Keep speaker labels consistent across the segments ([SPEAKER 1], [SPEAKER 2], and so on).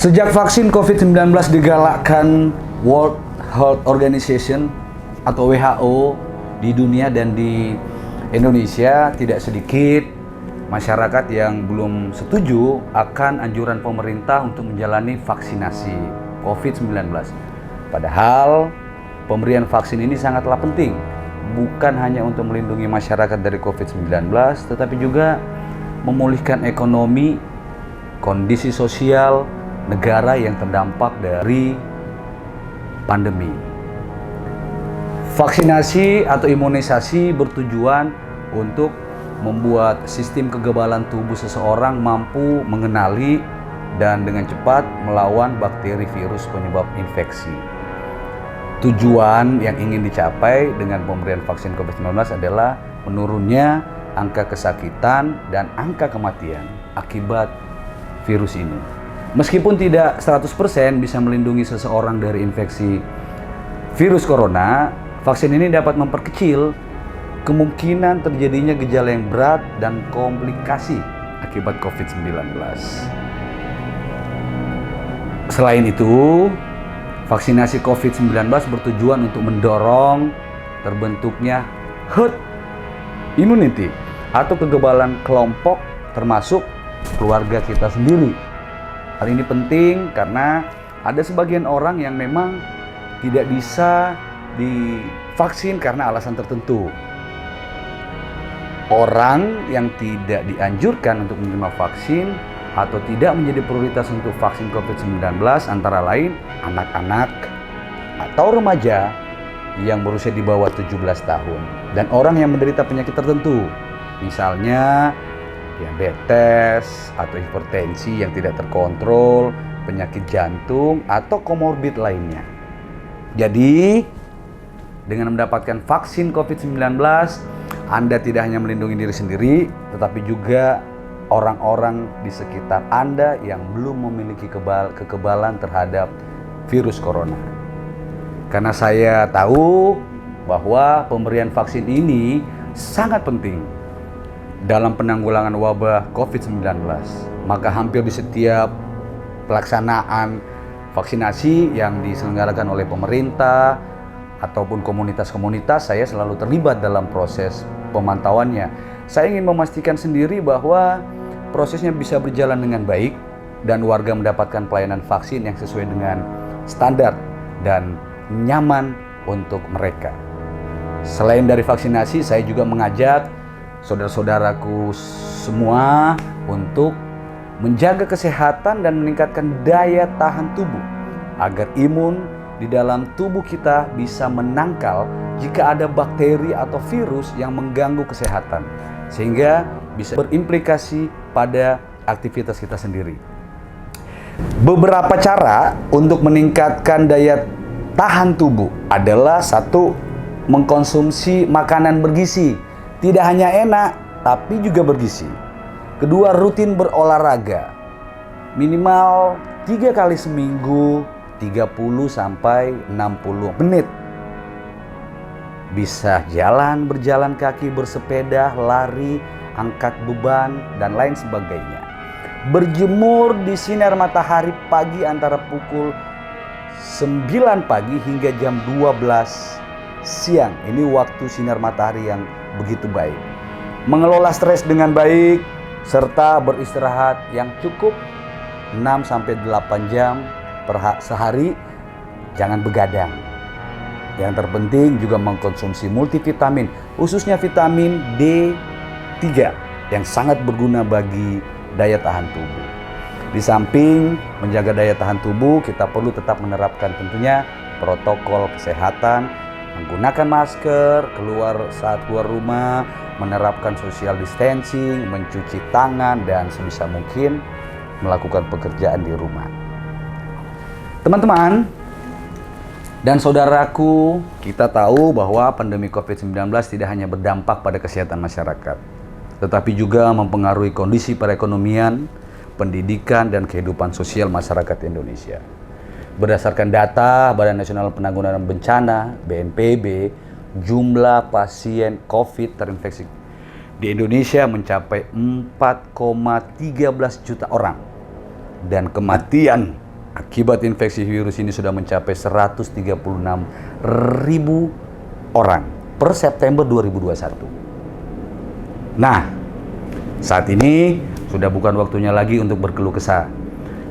[SPEAKER 1] Sejak vaksin COVID-19 digalakkan World Health Organization atau WHO di dunia dan di Indonesia, tidak sedikit masyarakat yang belum setuju akan anjuran pemerintah untuk menjalani vaksinasi COVID-19. Padahal pemberian vaksin ini sangatlah penting, bukan hanya untuk melindungi masyarakat dari COVID-19, tetapi juga memulihkan ekonomi, kondisi sosial negara yang terdampak dari pandemi. Vaksinasi atau imunisasi bertujuan untuk membuat sistem kekebalan tubuh seseorang mampu mengenali dan dengan cepat melawan bakteri virus penyebab infeksi. Tujuan yang ingin dicapai dengan pemberian vaksin COVID-19 adalah menurunnya angka kesakitan dan angka kematian akibat virus ini. Meskipun tidak 100% bisa melindungi seseorang dari infeksi virus corona, vaksin ini dapat memperkecil kemungkinan terjadinya gejala yang berat dan komplikasi akibat COVID-19. Selain itu, vaksinasi COVID-19 bertujuan untuk mendorong terbentuknya herd immunity atau kekebalan kelompok termasuk keluarga kita sendiri. Hal ini penting karena ada sebagian orang yang memang tidak bisa divaksin karena alasan tertentu. Orang yang tidak dianjurkan untuk menerima vaksin atau tidak menjadi prioritas untuk vaksin COVID-19 antara lain anak-anak atau remaja yang berusia di bawah 17 tahun dan orang yang menderita penyakit tertentu, misalnya diabetes atau hipertensi yang tidak terkontrol, penyakit jantung atau komorbid lainnya. Jadi, dengan mendapatkan vaksin COVID-19, Anda tidak hanya melindungi diri sendiri, tetapi juga orang-orang di sekitar Anda yang belum memiliki kekebalan terhadap virus corona. Karena saya tahu bahwa pemberian vaksin ini sangat penting dalam penanggulangan wabah COVID-19, maka hampir di setiap pelaksanaan vaksinasi yang diselenggarakan oleh pemerintah ataupun komunitas-komunitas, saya selalu terlibat dalam proses pemantauannya. Saya ingin memastikan sendiri bahwa prosesnya bisa berjalan dengan baik dan warga mendapatkan pelayanan vaksin yang sesuai dengan standar dan nyaman untuk mereka. Selain dari vaksinasi, saya juga mengajak saudara-saudaraku semua untuk menjaga kesehatan dan meningkatkan daya tahan tubuh agar imun di dalam tubuh kita bisa menangkal jika ada bakteri atau virus yang mengganggu kesehatan, sehingga bisa berimplikasi pada aktivitas kita sendiri. Beberapa cara untuk meningkatkan daya tahan tubuh adalah: satu, mengkonsumsi makanan bergizi. Tidak hanya enak, tapi juga bergizi. Kedua, rutin berolahraga. Minimal 3 kali seminggu, 30 sampai 60 menit. Bisa berjalan kaki, bersepeda, lari, angkat beban, dan lain sebagainya. Berjemur di sinar matahari pagi antara pukul 9 pagi hingga jam 12 siang. Ini waktu sinar matahari yang begitu baik. Mengelola stres dengan baik, serta beristirahat yang cukup 6-8 jam sehari, jangan begadang. Yang terpenting juga mengkonsumsi multivitamin, khususnya vitamin D3 yang sangat berguna bagi daya tahan tubuh. Di samping menjaga daya tahan tubuh, kita perlu tetap menerapkan tentunya protokol kesehatan, menggunakan masker saat keluar rumah, menerapkan social distancing, mencuci tangan, dan sebisa mungkin melakukan pekerjaan di rumah. Teman-teman dan saudaraku, kita tahu bahwa pandemi COVID-19 tidak hanya berdampak pada kesehatan masyarakat, tetapi juga mempengaruhi kondisi perekonomian, pendidikan, dan kehidupan sosial masyarakat Indonesia. Berdasarkan data Badan Nasional Penanggulangan Bencana (BNPB), jumlah pasien COVID terinfeksi di Indonesia mencapai 4,13 juta orang dan kematian akibat infeksi virus ini sudah mencapai 136.000 orang per September 2021. Nah, saat ini sudah bukan waktunya lagi untuk berkeluh kesah.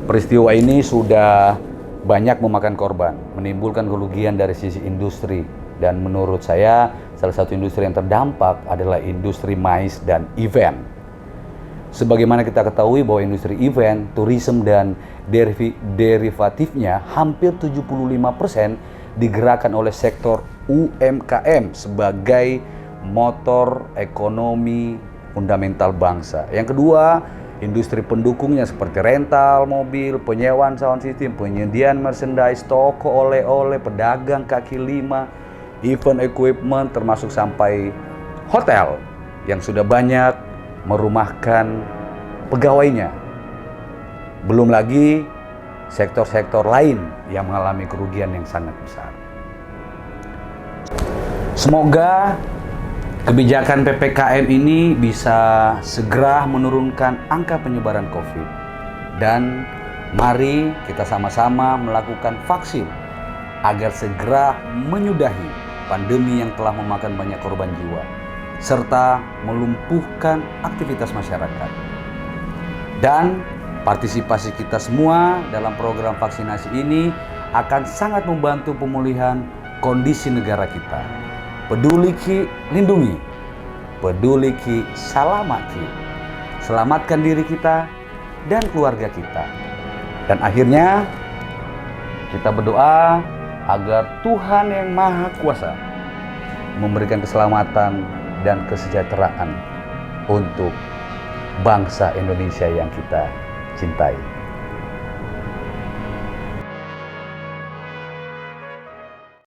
[SPEAKER 1] Peristiwa ini sudah banyak memakan korban, menimbulkan kerugian dari sisi industri. Dan menurut saya, salah satu industri yang terdampak adalah industri mais dan event. Sebagaimana kita ketahui bahwa industri event, tourism, dan derivatifnya hampir 75% digerakkan oleh sektor UMKM sebagai motor ekonomi fundamental bangsa. Yang kedua, industri pendukungnya seperti rental mobil, penyewaan sound system, penyediaan merchandise, toko oleh-oleh, pedagang kaki lima, event equipment, termasuk sampai hotel yang sudah banyak merumahkan pegawainya. Belum lagi sektor-sektor lain yang mengalami kerugian yang sangat besar. Semoga kebijakan PPKM ini bisa segera menurunkan angka penyebaran COVID. Dan mari kita sama-sama melakukan vaksin agar segera menyudahi pandemi yang telah memakan banyak korban jiwa, serta melumpuhkan aktivitas masyarakat. Dan partisipasi kita semua dalam program vaksinasi ini akan sangat membantu pemulihan kondisi negara kita. Peduli Ki, lindungi. Peduli Ki, salamaki. Selamatkan diri kita dan keluarga kita. Dan akhirnya kita berdoa agar Tuhan yang Maha Kuasa memberikan keselamatan dan kesejahteraan untuk bangsa Indonesia yang kita cintai.